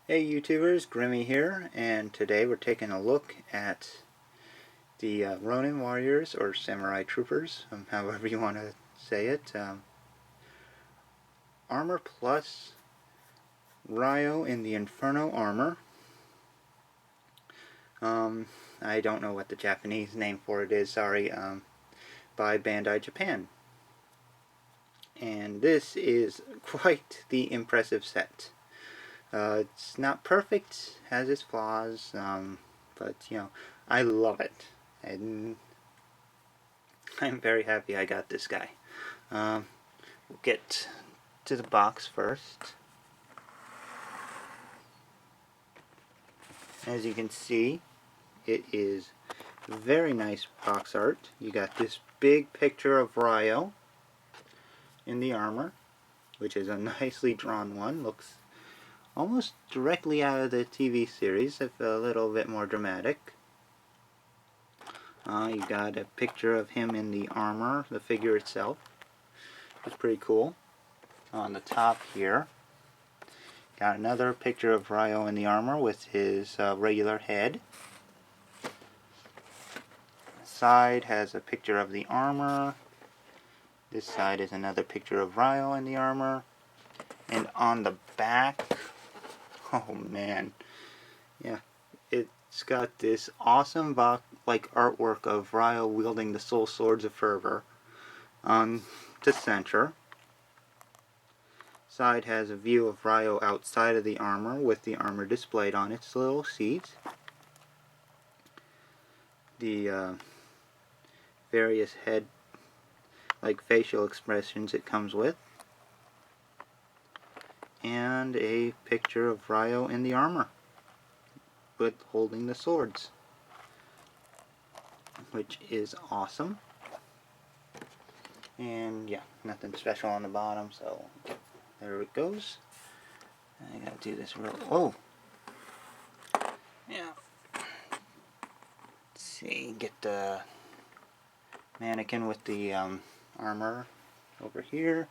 Hey YouTubers, Grimmy here, and today we're taking a look at the Ronin Warriors, or Samurai Troopers, however you want to say it. Armor Plus Ryo in the Inferno Armor. I don't know what the Japanese name for it is, sorry, by Bandai Japan. And this is quite the impressive set. It's not perfect, has its flaws, but I love it, and I'm very happy I got this guy. We'll get to the box first. As you can see, it is very nice box art. You got this big picture of Ryo in the armor, which is a nicely drawn one. Looks almost directly out of the TV series, if a little bit more dramatic. You got a picture of him in the armor, the figure itself. It's pretty cool. On the top here, got another picture of Ryo in the armor with his regular head. The side has a picture of the armor. This side is another picture of Ryo in the armor. And on the back, oh man, yeah, it's got this awesome artwork of Ryo wielding the Soul Swords of Fervor on the center. Side has a view of Ryo outside of the armor with the armor displayed on its little seat. The various head facial expressions it comes with. And a picture of Ryo in the armor with holding the swords, which is awesome. And yeah, nothing special on the bottom, so there it goes. I gotta do this real. Oh! Yeah. Let's see, get the mannequin with the armor over here,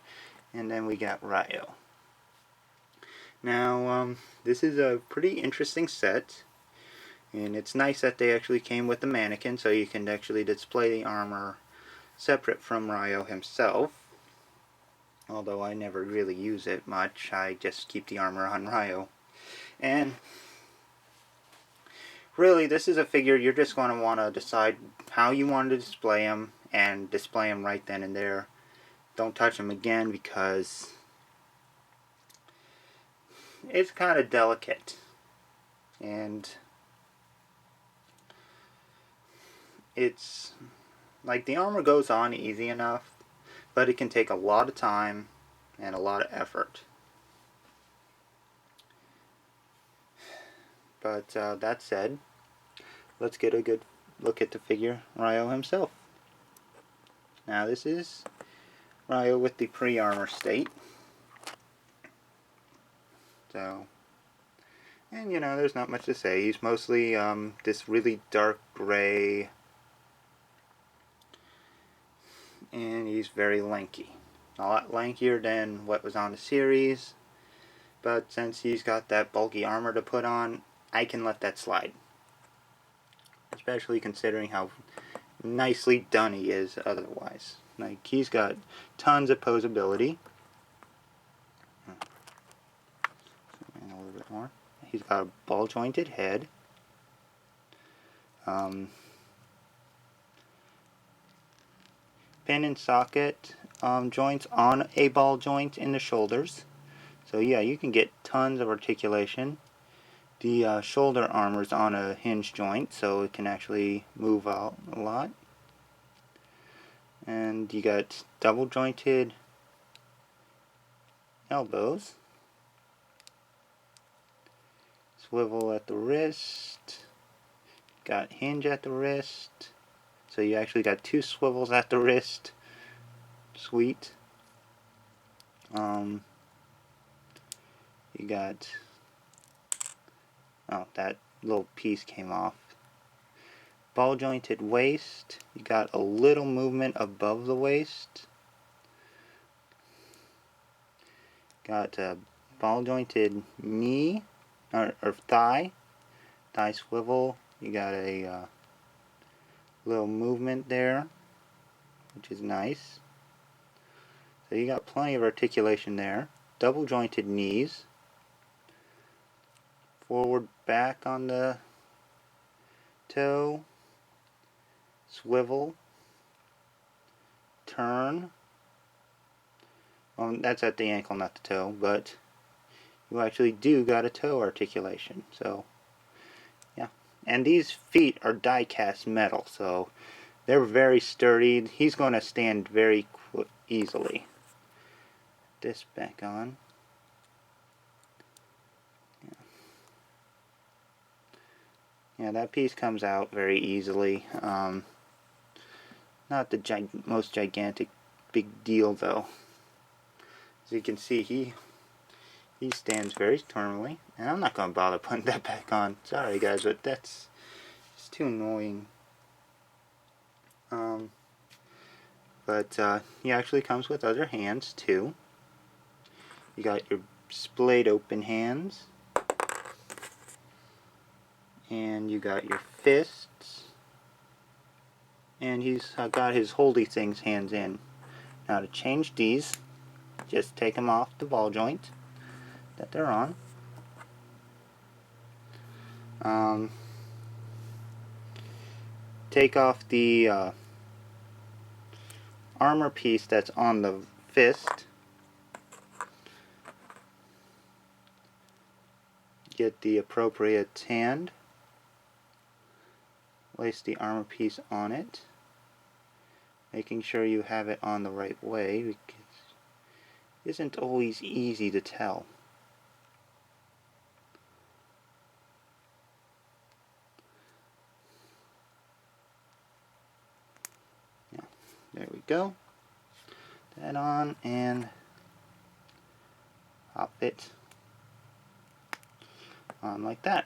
and then we got Ryo. Now, this is a pretty interesting set, and it's nice that they actually came with the mannequin, so you can actually display the armor separate from Ryo himself. Although I never really use it much, I just keep the armor on Ryo. And really, this is a figure you're just going to want to decide how you want to display him, and display him right then and there. Don't touch him again, because it's kind of delicate, and it's like the armor goes on easy enough, but it can take a lot of time and a lot of effort. But that said, let's get a good look at the figure, Ryo himself. Now this is Ryo with the pre-armor state. So, and there's not much to say. He's mostly this really dark gray, and he's very lanky. A lot lankier than what was on the series, but since he's got that bulky armor to put on, I can let that slide. Especially considering how nicely done he is otherwise. Like, he's got tons of posability. A little bit more. He's got a ball jointed head. Pin and socket joints on a ball joint in the shoulders. So yeah, you can get tons of articulation. The shoulder armor's on a hinge joint, so it can actually move out a lot. And you got double jointed elbows. Swivel at the wrist. Got hinge at the wrist. So you actually got two swivels at the wrist. Sweet. You got, oh, that little piece came off. Ball jointed waist. You got a little movement above the waist. Got a ball jointed knee or thigh swivel. You got a little movement there, which is nice. So you got plenty of articulation there. Double jointed knees. Forward back on the toe. Swivel. Turn. Well, that's at the ankle, not the toe, but you actually do got a toe articulation. So, yeah. And these feet are die-cast metal, so they're very sturdy. He's going to stand very easily. This back on. Yeah, that piece comes out very easily. Not the most gigantic big deal, though. As you can see, he stands very firmly, and I'm not going to bother putting that back on. Sorry guys, but that's just too annoying. But he actually comes with other hands too. You got your splayed open hands, and you got your fists, and he's got his holy things hands in. Now to change these, just take them off the ball joint that they're on. Take off the armor piece that's on the fist. Get the appropriate hand. Place the armor piece on it. Making sure you have it on the right way, because it isn't always easy to tell. Yeah, there we go. That on and pop it on like that.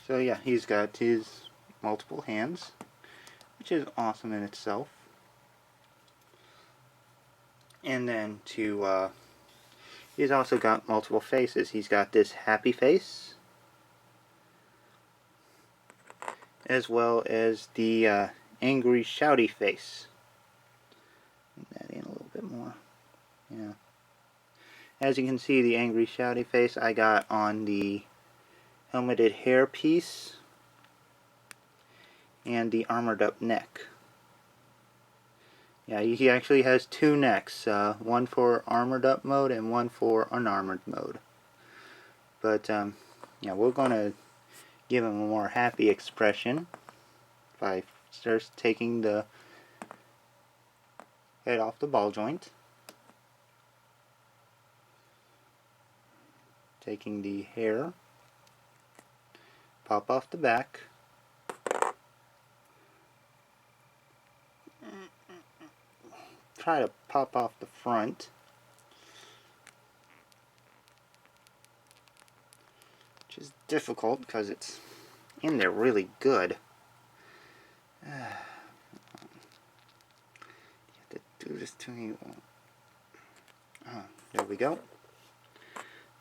So yeah, he's got his multiple hands, which is awesome in itself. And then he's also got multiple faces. He's got this happy face, as well as the angry shouty face. Put that in a little bit more. Yeah. As you can see, the angry shouty face I got on the helmeted hair piece and the armored up neck. Yeah, he actually has two necks, one for armored up mode and one for unarmored mode. But yeah, we're gonna give him a more happy expression by first taking the head off the ball joint, taking the hair, pop off the back, try to pop off the front, which is difficult because it's in there really good. You have to do this to me. There we go.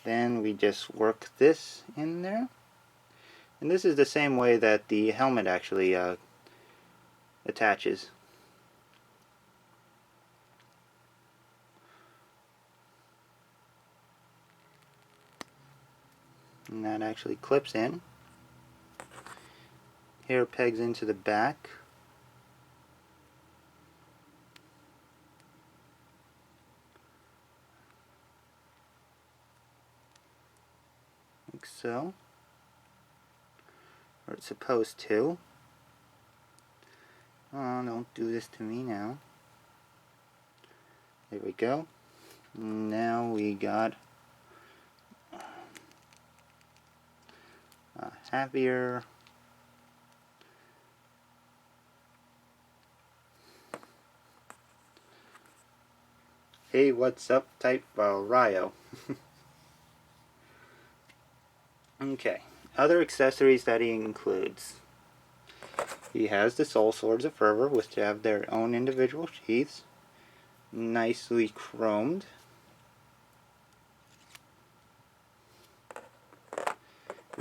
Then we just work this in there. And this is the same way that the helmet actually attaches. And that actually clips in. Hair pegs into the back. Like so. Or it's supposed to. Oh, don't do this to me now. There we go. Now we got a happier "Hey, what's up" type Ryo. Okay, other accessories that he includes. He has the Soul Swords of Fervor, which have their own individual sheaths, nicely chromed.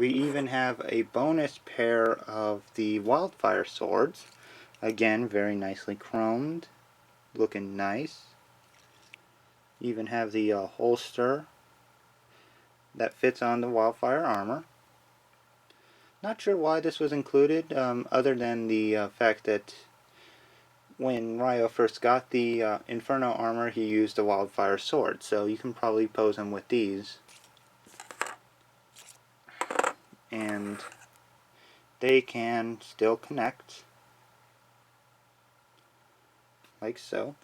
We even have a bonus pair of the Wildfire Swords. Again, very nicely chromed, looking nice. Even have the holster that fits on the Wildfire armor. Not sure why this was included, other than the fact that when Ryo first got the Inferno armor, he used the Wildfire Sword, so you can probably pose him with these. And they can still connect, like so.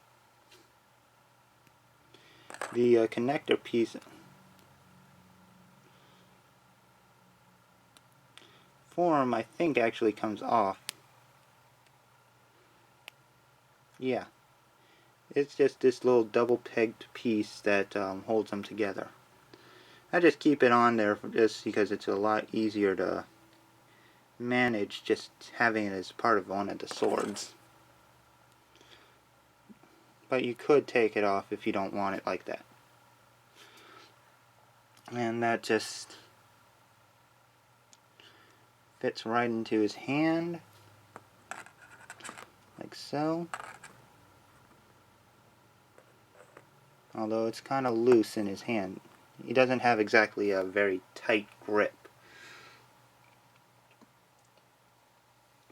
The connector piece form, I think, actually comes off. Yeah, it's just this little double pegged piece that holds them together. I just keep it on there just because it's a lot easier to manage just having it as part of one of the swords. But you could take it off if you don't want it like that. And that just fits right into his hand, like so. Although it's kind of loose in his hand. He doesn't have exactly a very tight grip.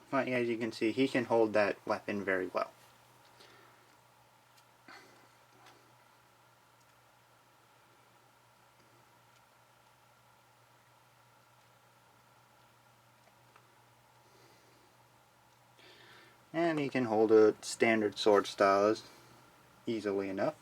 But as you can see, he can hold that weapon very well. And he can hold a standard sword style easily enough.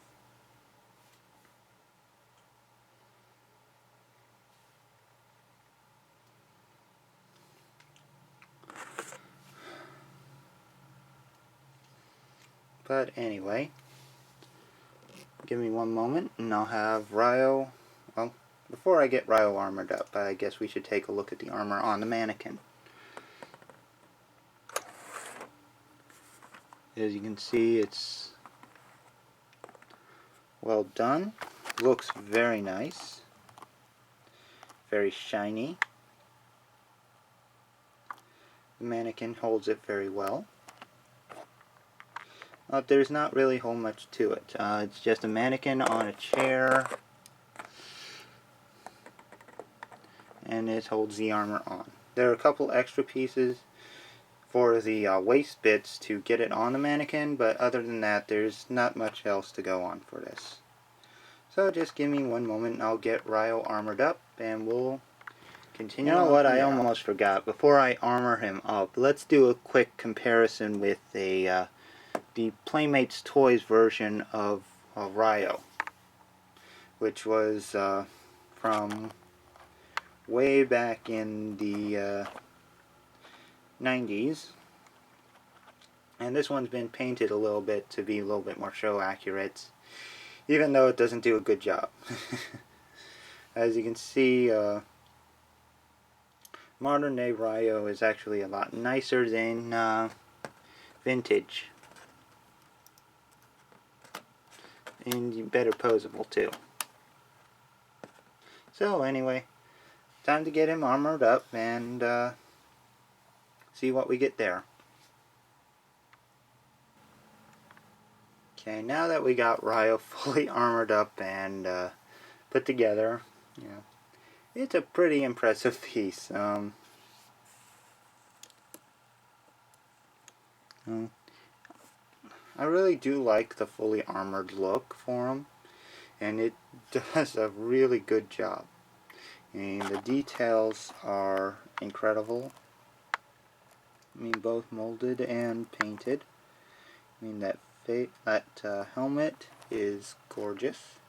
But anyway, give me one moment and I'll have Ryo. Well, before I get Ryo armored up, I guess we should take a look at the armor on the mannequin. As you can see, it's well done. Looks very nice. Very shiny. The mannequin holds it very well. There's not really a whole much to it. It's just a mannequin on a chair, and it holds the armor on. There are a couple extra pieces for the waist bits to get it on the mannequin, but other than that, there's not much else to go on for this. So just give me one moment and I'll get Ryo armored up and we'll continue. You know what, I almost forgot. Before I armor him up, let's do a quick comparison with the Playmates Toys version of Ryo, which was from way back in the 90s. And this one's been painted a little bit to be a little bit more show accurate, even though it doesn't do a good job. As you can see, modern day Ryo is actually a lot nicer than vintage. And better posable too. So anyway, time to get him armored up and see what we get there. Okay, now that we got Ryo fully armored up and put together, you know, it's a pretty impressive piece. I really do like the fully armored look for him, and it does a really good job. And the details are incredible. I mean, both molded and painted. I mean, that helmet is gorgeous,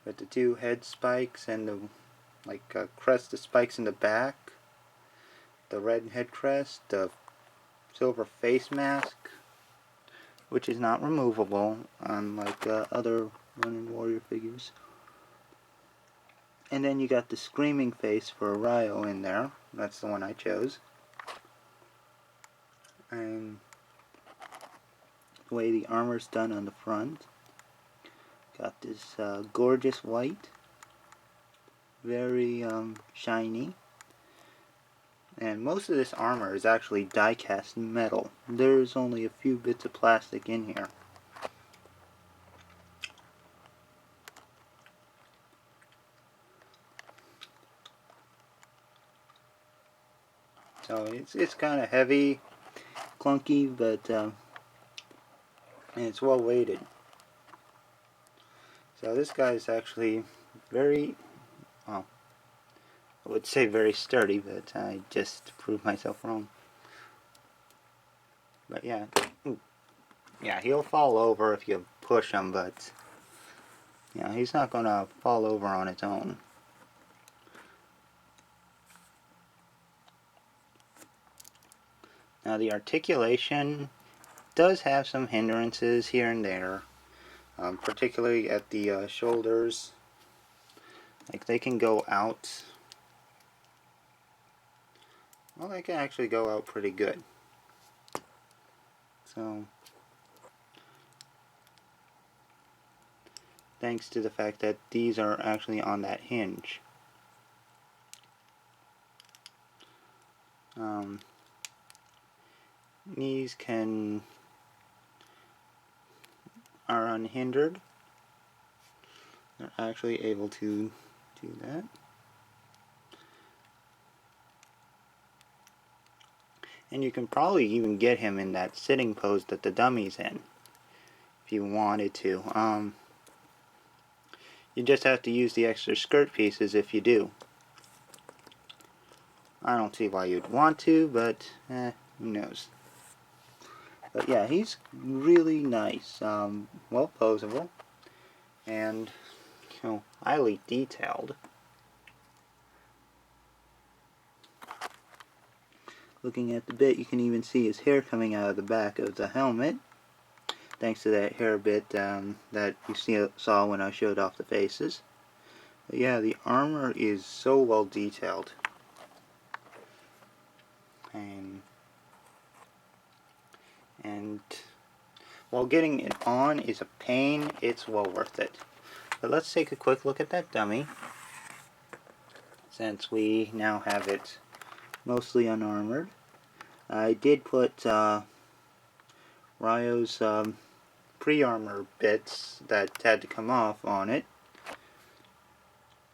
with the two head spikes and the crest of spikes in the back, the red head crest, the silver face mask, which is not removable, unlike other Ronin Warrior figures. And then you got the screaming face for Ryo in there. That's the one I chose. And the way the armor's done on the front. Got this gorgeous white. very shiny. And most of this armor is actually die-cast metal. There's only a few bits of plastic in here. So it's kind of heavy, clunky, but and it's well weighted. So this guy's actually very, well, I would say very sturdy, but I just proved myself wrong. But yeah, yeah, he'll fall over if you push him, but yeah, he's not gonna fall over on its own. Now the articulation does have some hindrances here and there, particularly at the shoulders. Like they can go out. Well, they can actually go out pretty good. So, thanks to the fact that these are actually on that hinge. Knees are unhindered. They're actually able to do that. And you can probably even get him in that sitting pose that the dummy's in, if you wanted to. You just have to use the extra skirt pieces if you do. I don't see why you'd want to, but who knows. But yeah, he's really nice, well posable, and highly detailed. Looking at the bit, you can even see his hair coming out of the back of the helmet, thanks to that hair bit that you saw when I showed off the faces. But yeah, the armor is so well detailed. And while getting it on is a pain, it's well worth it. But let's take a quick look at that dummy, since we now have it mostly unarmored. I did put Ryo's pre-armor bits that had to come off on it,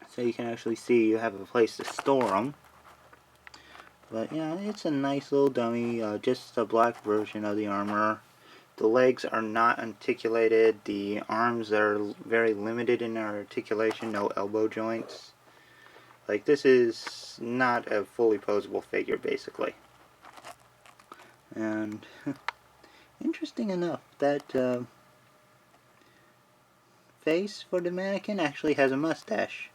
so you can actually see you have a place to store them. But yeah, it's a nice little dummy, just a black version of the armor. The legs are not articulated, the arms are very limited in their articulation, no elbow joints. Like, this is not a fully posable figure, basically. And interesting enough, that face for the mannequin actually has a mustache.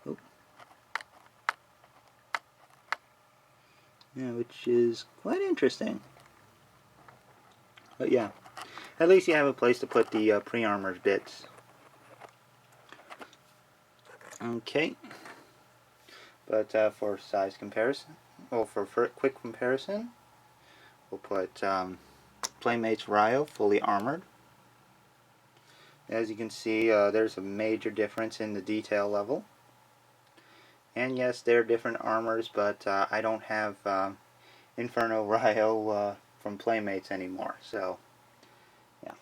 Oh. Yeah, which is quite interesting. But yeah, at least you have a place to put the pre-armored bits. Okay. But for size comparison, well, for quick comparison, we'll put Playmates Ryo fully armored. As you can see, there's a major difference in the detail level. And yes, they're different armors, but I don't have Inferno Ryo from Playmates anymore, so yeah.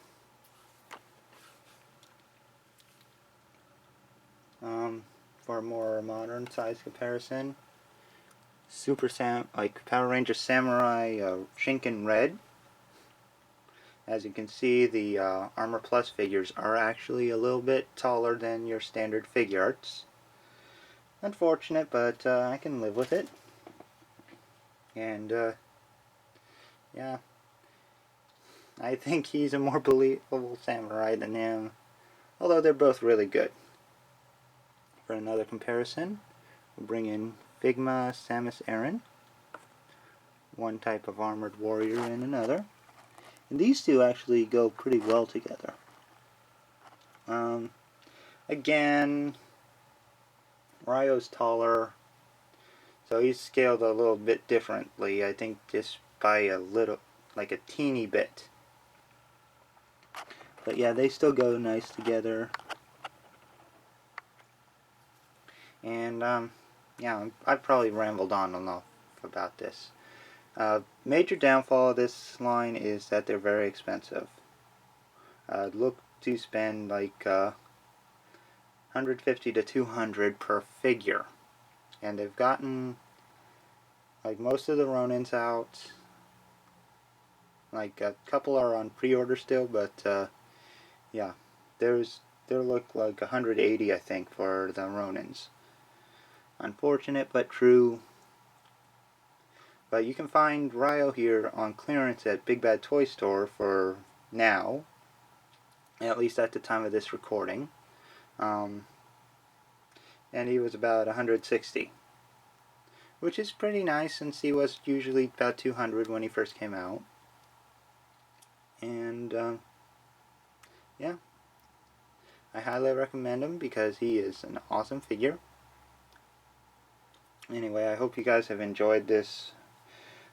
For a more modern size comparison, like Power Ranger Samurai Shinken Red. As you can see, the Armor Plus figures are actually a little bit taller than your standard Figuarts. Unfortunate, but I can live with it. And yeah, I think he's a more believable samurai than him, although they're both really good. For another comparison, we'll bring in Figma Samus Aran, one type of armored warrior and another. And these two actually go pretty well together. Again, Ryo's taller, so he's scaled a little bit differently. I think just by a little, like a teeny bit. But yeah, they still go nice together. And yeah, I've probably rambled on enough about this. Major downfall of this line is that they're very expensive. Look to spend like 150 to 200 per figure, and they've gotten like most of the Ronins out. Like a couple are on pre-order still, but yeah, there look like 180 I think for the Ronins. Unfortunate but true. But you can find Ryo here on clearance at Big Bad Toy Store for now, at least at the time of this recording. And he was about 160, which is pretty nice since he was usually about 200 when he first came out. And yeah, I highly recommend him because he is an awesome figure. Anyway, I hope you guys have enjoyed this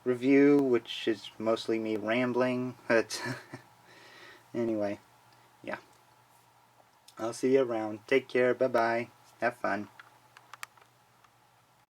review, which is mostly me rambling, but anyway, yeah. I'll see you around. Take care, bye-bye, have fun.